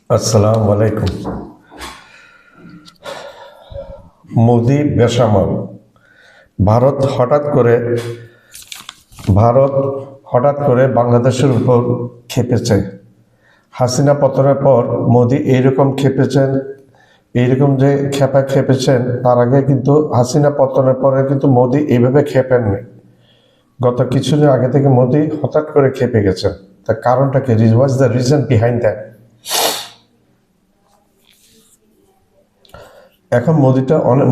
আসসালামু আলাইকুম। মোদি বেসামাল। ভারত হঠাৎ করে ভারত হঠাৎ করে বাংলাদেশের উপর ক্ষেপেছে। হাসিনা পতনের পর মোদি এইরকম ক্ষেপেছেন, এইরকম যে খেপেছেন, তার আগে কিন্তু হাসিনা পতনের পরে কিন্তু মোদি এইভাবে ক্ষেপেননি। গত কিছুদিন আগে থেকে মোদি হঠাৎ করে ক্ষেপে গেছেন। তার কারণটা কি? What's the reason behind that? এখন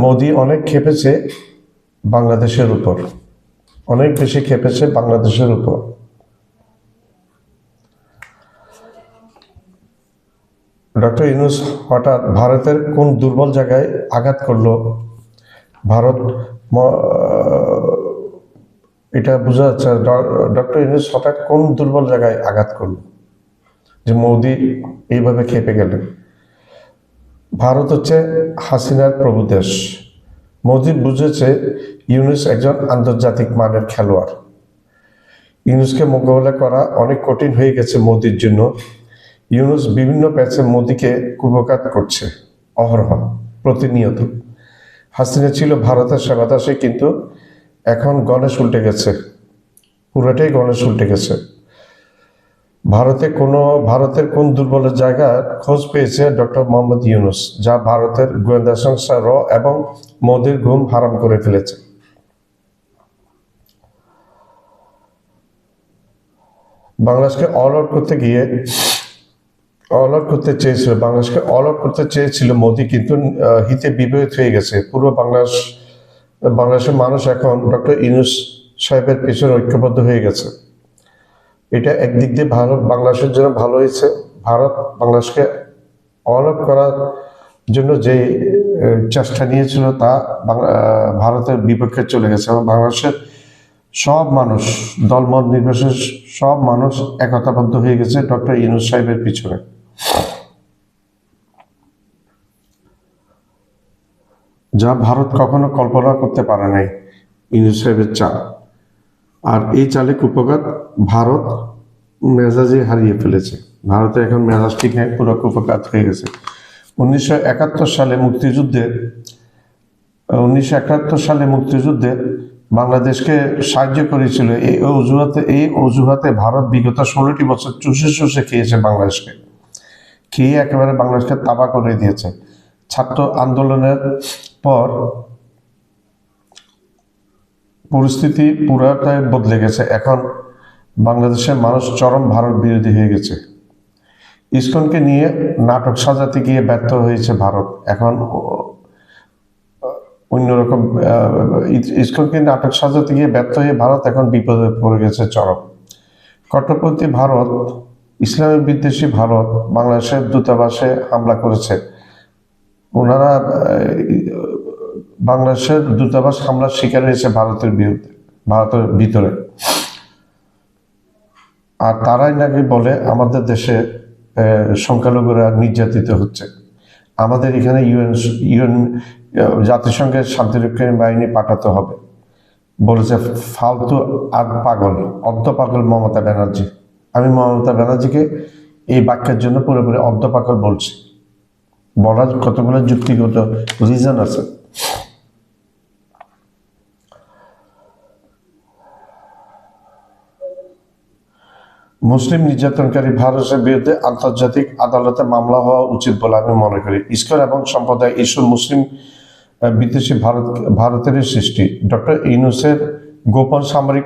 মোদি অনেক ক্ষেপেছে বাংলাদেশের উপর, অনেক বেশি ক্ষেপেছে বাংলাদেশের উপর। ডক্টর ইউনূস হঠাৎ ভারতের কোন দুর্বল জায়গায় আঘাত করলো? ভারত ম- এটা বোঝা যাচ্ছে ডক্টর ইউনূস হঠাৎ কোন দুর্বল জায়গায় আঘাত করলো যে মোদি এইভাবে ক্ষেপে গেলেন। ভারত হচ্ছে হাসিনার প্রভু দেশ। মোদি বুঝেছে ইউনূস একজন আন্তর্জাতিক মানের খেলোয়াড়। ইউনূসকে মোকাবেলা করা অনেক কঠিন হয়ে গেছে মোদির জন্য। ইউনূস বিভিন্ন প্যাচে মোদিকে কুপঘাত করছে অহরহ, প্রতিনিয়ত। হাসিনা ছিল ভারতের সেবাদাসী, কিন্তু এখন গণেশ উল্টে গেছে, পুরোটাই গণেশ উল্টে গেছে। ভারতের কোন দুর্বলের জায়গার খোঁজ পেয়েছে ডক্টর মোহাম্মদ ইউনূস, যা ভারতের গোয়েন্দা সংস্থা র এবং মোদির ঘুম হারাম করে ফেলেছে। বাংলাদেশকে অল আউট করতে চেয়েছিল মোদি, কিন্তু হিতে বিপরীত হয়ে গেছে। পুরো বাংলাদেশের মানুষ এখন ডক্টর ইউনূস সাহেবের পেছনে ঐক্যবদ্ধ হয়ে গেছে। এটা একদিক দিয়ে বাংলাদেশের জন্য ভালো হয়েছে। ভারত বাংলাদেশকে অল আউট করার জন্য যে চেষ্টা নিয়েছিল, তা ভারতের বিপক্ষে চলে গেছে এবং বাংলাদেশের সব মানুষ, দলমত নির্বিশেষে সব মানুষ একতাবদ্ধ হয়ে গেছে ডক্টর ইউনূস সাহেবের পিছনে। যা ভারত কখনো কল্পনা করতে পারে নাই, ইউনূস সাহেবের চাল। আর এই চালে কুপঘাত ভারত মেজাজে হারিয়ে ফেলেছে। ভারতের এখন মেজাজ ঠিক নাই, পুরো কুপঘাত হয়ে গেছে। 1971 সালে মুক্তিযুদ্ধে বাংলাদেশকে সাহায্য করেছিল। এই অজুহাতে ভারত বিগত 16টি বছর চুষে খেয়েছে বাংলাদেশকে, খেয়ে একেবারে বাংলাদেশকে তাবাহ করে দিয়েছে। ছাত্র আন্দোলনের পর পরিস্থিতি পুরাটাই বদলে গেছে। এখন বাংলাদেশের মানুষ চরম ভারত বিরোধী হয়ে গেছে। ইসকনকে নিয়ে নাটক সাজাতে গিয়ে ব্যর্থ হয়েছে ভারত। এখন অন্যরকম ইসকনকে নাটক সাজাতে গিয়ে ব্যর্থ হয়ে ভারত এখন বিপদে পড়ে গেছে চরম। কট্টরপন্থী ভারত, ইসলামী বিদ্বেষী ভারত বাংলাদেশের দূতাবাসে হামলা করেছে। ওনারা বাংলাদেশের দূতাবাস হামলার শিকার হয়েছে ভারতের ভিতরে। আর তারাই নাকি বলে আমাদের দেশে সংখ্যালঘুরা নির্যাতিত হচ্ছে। আমাদের এখানে ইউএন জাতিসংঘের শান্তিরক্ষী বাহিনী পাঠাতে হবে বলেছে। ফালতু আর পাগল, অর্ধ পাগল মমতা ব্যানার্জি। আমি মমতা ব্যানার্জিকে এই বাক্যের জন্য পুরোপুরি অর্ধ পাগল বলছি। বলার কতগুলো যুক্তিগত রিজন আছে। মুসলিম নির্যাতনকারী ভারতের বিরুদ্ধে আন্তর্জাতিক আদালতে মামলা হওয়া উচিত বলে আমি মনে করি। ইসকন এবং সম্প্রদায় ইস্যু মুসলিম বিদ্বেষী ভারতেরই সৃষ্টি। ডক্টর ইউনূসের গোপন সামরিক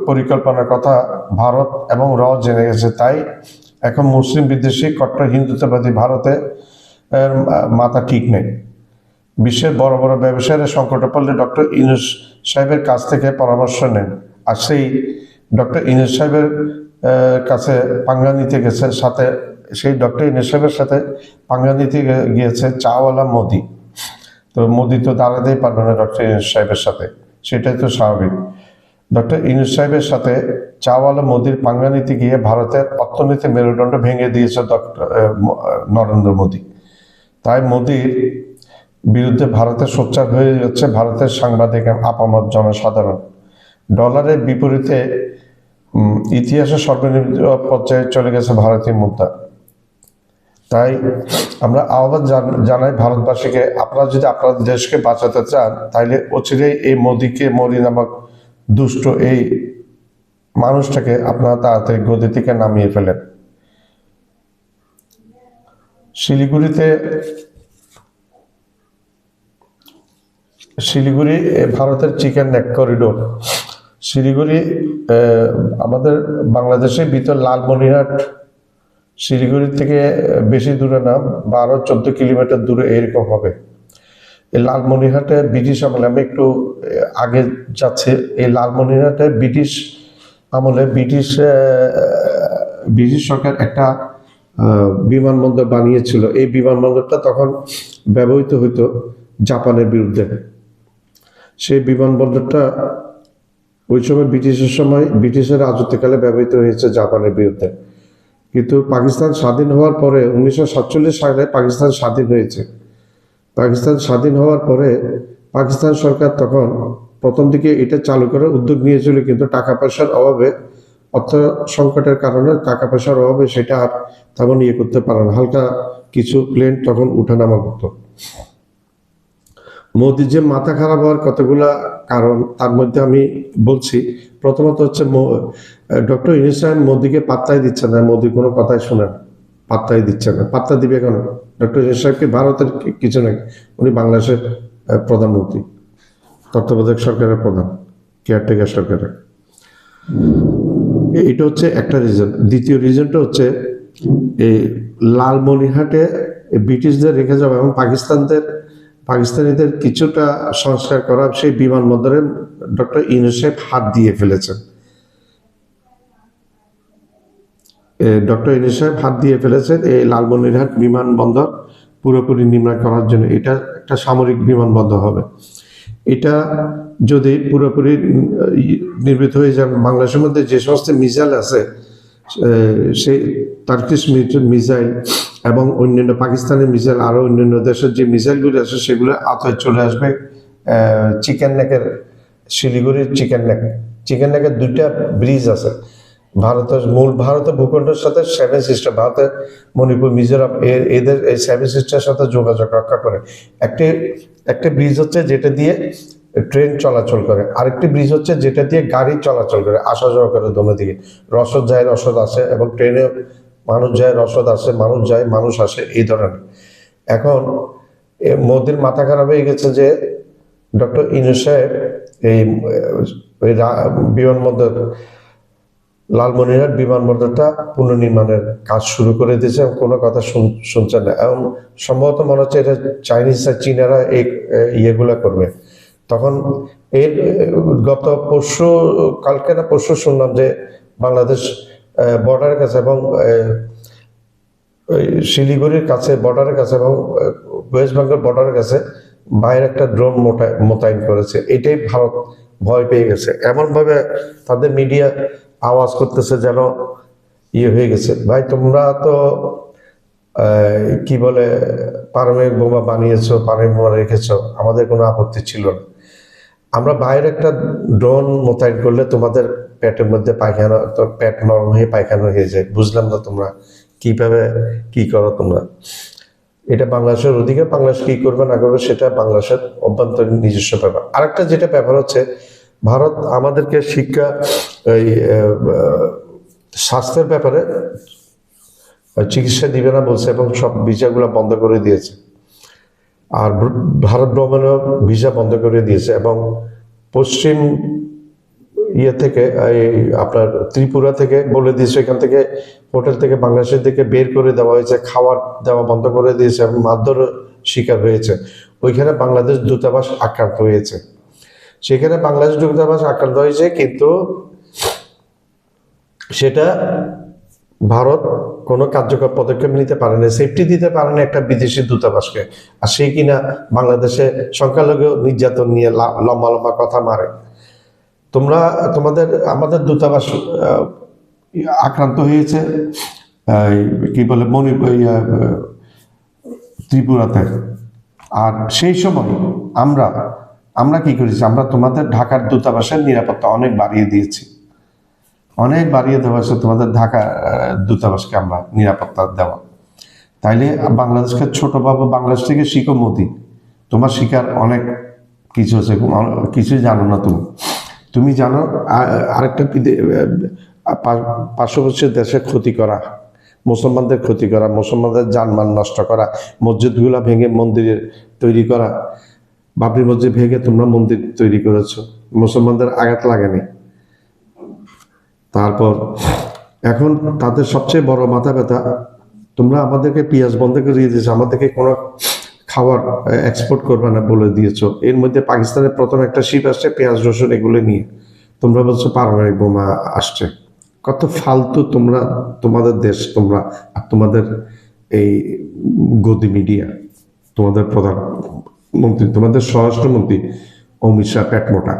পরিকল্পনার কথা ভারত এবং র জেনে গেছে। তাই এখন মুসলিম বিদ্বেষী কট্টর হিন্দুত্ববাদী ভারতে মাথা ঠিক নেই। বিশ্বের বড় বড় ব্যবসায়ীরা সংকটে পড়লে ডক্টর ইউনূস সাহেবের কাছ থেকে পরামর্শ নেন। আর ডক্টর ইউনূস সাহেবের কাছে পাঙ্গা নিতে গেছে, সেই ডক্টর ইউনূস সাহেবের সাথে পাঙ্গা নিতে গিয়েছে চাওয়ালা মোদি। তো মোদি তো দাঁড়াতেই পারবে না ডক্টর ইউনূস সাহেবের সাথে, সেটাই তো স্বাভাবিক। ডক্টর ইউনূস সাহেবের সাথে চাওয়ালা মোদির পাঙ্গা নিতে গিয়ে ভারতের অর্থনীতি মেরুদণ্ড ভেঙে দিয়েছে নরেন্দ্র মোদি। তাই মোদির বিরুদ্ধে ভারতের সোচ্চার হয়ে যাচ্ছে ভারতের সাংবাদিক আপামর জনসাধারণ। ডলারের বিপরীতে ইতিহাসে সর্বনিম্ন পর্যায়ে চলে গেছে ভারতীয় মুদ্রা। তাই আমরা আহ্বান জানাই ভারতবাসীকে, আপনারা যদি আপনাদের দেশকে বাঁচাতে চান তাহলে অচিরেই এই মোদি নামক দুষ্ট এই মানুষটাকে আপনারা তাড়াতাড়ি গদি থেকে নামিয়ে ফেলেন। শিলিগুড়ি ভারতের চিকেন নেক করিডোর। শিলিগুড়ি আমাদের বাংলাদেশের ভিতর লালমনিরহাট শিলিগুড়ি থেকে বেশি দূরে না, 12-14 কিলোমিটার দূরে এরকম হবে। এই লালমনিরহাটে ব্রিটিশ আমলে, আমি একটু আগে যাচ্ছি, এই লালমনিরহাটে ব্রিটিশ আমলে ব্রিটিশ সরকার একটা বিমানবন্দর বানিয়েছিল। এই বিমানবন্দরটা তখন ব্যবহৃত হতো জাপানের বিরুদ্ধে। সেই বিমানবন্দরটা ওই সময় ব্রিটিশের রাজত্বকালে ব্যবহৃত হয়েছে জাপানের বিরুদ্ধে। কিন্তু পাকিস্তান স্বাধীন হওয়ার পরে 1947 সালে পাকিস্তান স্বাধীন হয়েছে। পাকিস্তান স্বাধীন হওয়ার পরে পাকিস্তান সরকার তখন প্রথম দিকে এটা চালু করার উদ্যোগ নিয়েছিল, কিন্তু টাকা পয়সার অভাবে, অর্থ সংকটের কারণে, টাকা পয়সার অভাবে সেটা আর তেমন করতে পারে না। হালকা কিছু প্লেন তখন উঠানামা করতো। মোদির যে মাথা খারাপ হওয়ার কতগুলা কারণ, তার মধ্যে আমি বলছি, প্রথমত হচ্ছে ডক্টর ইউনূস সাহেব মোদিকে পাত্তাই দিচ্ছে না, মোদির কোনো কথাই শোনেন, পাত্তাই দিচ্ছে না। পাত্তা দিবে কেন? ডক্টর ইউনূস সাহেবকে ভারতের কিছু নাকি, উনি বাংলাদেশের প্রধানমন্ত্রী, তত্ত্বাবধায়ক সরকারের প্রধান, কেয়ারটেকার সরকারের। এটা হচ্ছে একটা রিজন। দ্বিতীয় রিজনটা হচ্ছে এই লালমনিরহাটে ব্রিটিশদের রেখে যাওয়া এবং পাকিস্তানিদের কিছুটা সংস্কার করা, সেই বিমানবন্দরে ডক্টর ইউনূস সাহেব হাত দিয়ে ফেলেছেন। ডক্টর ইউনূস সাহেব হাত দিয়ে ফেলেছেন এই লালমনিরহাট বিমানবন্দর পুরোপুরি নির্মাণ করার জন্য। এটা একটা সামরিক বিমানবন্দর হবে। এটা যদি পুরোপুরি নির্মিত হয়ে যায়, বাংলাদেশের মধ্যে যে সমস্ত মিসাইল আছে, সেই টার্কিশ মিসাইল এবং অন্যান্য পাকিস্তানের মিসাইল, আরও অন্যান্য দেশের যে মিসাইলগুলি আছে, সেগুলো আওতায় চলে আসবে চিকেন নেকের, শিলিগুড়ির চিকেন নেকের 2টা ব্রিজ আছে। ভারতের ভূখণ্ডের সাথে 7 সিস্টার, ভারতের মণিপুর, মিজোরাম, এদের এই 7 সিস্টারের সাথে যোগাযোগ রক্ষা করে। একটি ব্রিজ হচ্ছে যেটা দিয়ে ট্রেন চলাচল করে, আরেকটি ব্রিজ হচ্ছে যেটা দিয়ে গাড়ি চলাচল করে, আসা যাওয়া করে দোনো দিকে। রসদ যায়, রসদ আসে, এবং ট্রেনে মানুষ যায়, রসদ আসে, মানুষ যায়, মানুষ আসে, এই ধরনের। এখন মোদির মাথা খারাপ হয়ে গেছে যে ডক্টর ইউনূস সাহেব এই বিমানবন্দর, লালমনিরহাট বিমানবন্দরটা পুনর্নির্মাণের কাজ শুরু করে দিয়েছে এবং কোনো কথা শুনছে না। এবং সম্ভবত মনে হচ্ছে এটা চাইনিজ আর চীনারা এই ইয়েগুলো করবে। তখন এর কালকে না পরশু শুনলাম যে বাংলাদেশ বর্ডারের কাছে এবং শিলিগুড়ির কাছে, বর্ডারের কাছে এবং ওয়েস্ট বেঙ্গল বর্ডারের কাছে বাইরে একটা ড্রোন মোতায়েন করেছে। এটাই ভারত ভয় পেয়ে গেছে। এমনভাবে তাদের মিডিয়া আওয়াজ করতেছে যেন হয়ে গেছে, ভাই তোমরা তো কি বলে পারমাণবিক বোমা বানিয়েছো, পারমাণবিক বোমা রেখেছো, আমাদের কোনো আপত্তি ছিল না। আমরা বাইরে একটা ড্রোন মোতায়েন করলে তোমাদের পেটের মধ্যে পায়খানা, পেট নরম হয়ে পায়খানা হয়ে যায়। বুঝলাম না তোমরা কিভাবে কি করো তোমরা। এটা বাংলাদেশের অধিকার, বাংলাদেশ কি করবে না করবে সেটা বাংলাদেশের অভ্যন্তরীণ নিজস্ব ব্যাপার। আরেকটা যেটা ব্যাপার হচ্ছে, ভারত আমাদেরকে শিক্ষা, এই স্বাস্থ্যের ব্যাপারে চিকিৎসা দিবে না বলছে এবং সব ভিসাগুলো বন্ধ করে দিয়েছে। আর ভারত ভ্রমণেও ভিসা বন্ধ করে দিয়েছে এবং পশ্চিম থেকে আপনার ত্রিপুরা থেকে বলে দিয়েছে, এখান থেকে হোটেল থেকে বাংলাদেশের দিকে বের করে দেওয়া হয়েছে, খাবার দেওয়া বন্ধ করে দিয়েছে এবং মারধর শিকার হয়েছে। ওইখানে বাংলাদেশ দূতাবাস আক্রান্ত হয়েছে, সেখানে বাংলাদেশ দূতাবাস আক্রান্ত হয়েছে, কিন্তু সেটা ভারত কোনো কার্যকর পদক্ষেপ নিতে পারে না, সেফটি দিতে পারে না একটা বিদেশি দূতাবাসকে। আর সেই কিনা বাংলাদেশে সংখ্যালঘু নির্যাতন নিয়ে লম্বা লম্বা কথা মারে। আমাদের দূতাবাস আক্রান্ত হয়েছে কি বলে ত্রিপুরাতে। আর সেই সময় আমরা কি করেছি, আমরা তোমাদের ঢাকার দূতাবাসের নিরাপত্তা অনেক বাড়িয়ে দিয়েছি, অনেক বাড়িয়ে দেওয়া হয়েছে তোমাদের ঢাকা দূতাবাসকে আমরা নিরাপত্তা দেওয়া। তা তাইলে বাংলাদেশকে ছোট ভাবে, বাংলাদেশ থেকে শিখো মোদি। তোমার শিকার অনেক কিছু আছে, কিছুই জানো না তুমি। তুমি জানো আরেকটা পার্শ্ববর্তী দেশে ক্ষতি করা, মুসলমানদের ক্ষতি করা, মুসলমানদের জানমাল নষ্ট করা, মসজিদগুলা ভেঙে মন্দিরের তৈরি করা। বাবরি মসজিদ ভেঙে তোমরা মন্দির তৈরি করেছো, মুসলমানদের আঘাত লাগেনি। তারপর এখন তাদের সবচেয়ে বড় মাথা ব্যথা, তোমরা আমাদেরকে পেঁয়াজ বন্ধ করে দিয়েছো, আমাদেরকে কোনো খাবার এক্সপোর্ট করবে না বলে দিয়েছো। এর মধ্যে পাকিস্তানের প্রথম একটা শিপ আসছে পেঁয়াজ রসুন এগুলো নিয়ে, তোমরা বলছো পারমাণবিক বোমা আসছে। কত ফালতু তোমরা, তোমাদের দেশ, তোমরা আর তোমাদের এই গদি মিডিয়া, তোমাদের প্রধানমন্ত্রী, তোমাদের স্বরাষ্ট্রমন্ত্রী অমিত শাহ পেট মোটা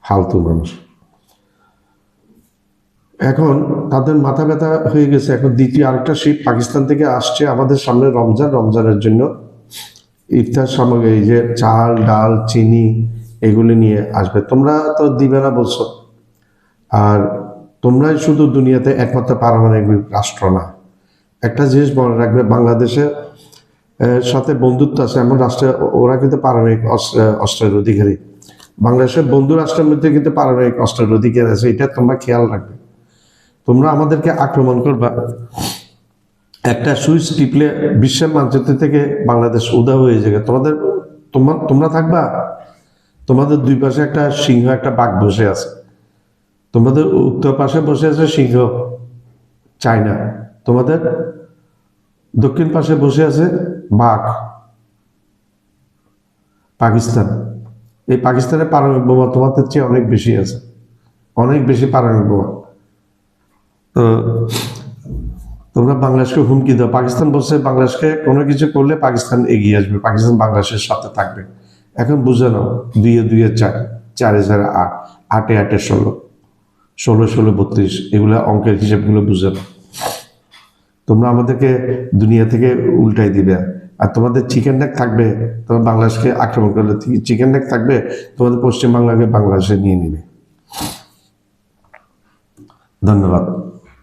ফালতু মানুষ। এখন তাদের মাথা ব্যথা হয়ে গেছে। এখন দ্বিতীয় আরেকটা শিপ পাকিস্তান থেকে আসছে, আমাদের সামনে রমজানের জন্য ইফতার সামগ্রী, এই যে চাল ডাল চিনি এগুলি নিয়ে আসবে। তোমরা তো দিবে না বলছো। আর তোমরাই শুধু দুনিয়াতে একমাত্র পারমাণবিক রাষ্ট্র না। একটা জিনিস মনে রাখবে, বাংলাদেশের সাথে বন্ধুত্ব আছে এমন রাষ্ট্রে, ওরা কিন্তু পারমাণবিক অস্ত্রের অধিকারী। বাংলাদেশের বন্ধু রাষ্ট্রের মধ্যে কিন্তু পারমাণবিক অস্ত্রের অধিকার আছে, এটা তোমরা খেয়াল রাখবে। তোমরা আমাদেরকে আক্রমণ করবা, একটা সুইচ টিপলে বিশ্বের মানচিত্র থেকে বাংলাদেশ উধাও হয়ে যাবে। তোমরা থাকবা, তোমাদের দুই পাশে একটা সিংহ একটা বাঘ বসে আছে। তোমাদের উত্তর পাশে বসে আছে সিংহ চায়না, তোমাদের দক্ষিণ পাশে বসে আছে বাঘ পাকিস্তান। এই পাকিস্তানের পারমাণবিক বোমা তোমাদের চেয়ে অনেক বেশি আছে, অনেক বেশি পারমাণবিক বোমা। তো তোমরা বাংলাদেশকে হুমকি দাও। পাকিস্তান বলছে বাংলাদেশকে কোনো কিছু করলে পাকিস্তান এগিয়ে আসবে, পাকিস্তান বাংলাদেশের সাথে থাকবে। এখন বুঝে নাও, 2 এ 2 এ 4, 4 এ 4 8, 8 এ 8 এ 16, 16 16 32, এগুলো অঙ্কের হিসেবগুলো বুঝে নাও। তোমরা আমাদেরকে দুনিয়া থেকে উল্টাই দিবে। আর তোমাদের চিকেন নেক থাকবে, তোমার বাংলাদেশকে আক্রমণ করলে চিকেন নেক থাকবে, তোমাদের পশ্চিমবাংলাকে বাংলাদেশে নিয়ে নিবে। ধন্যবাদ।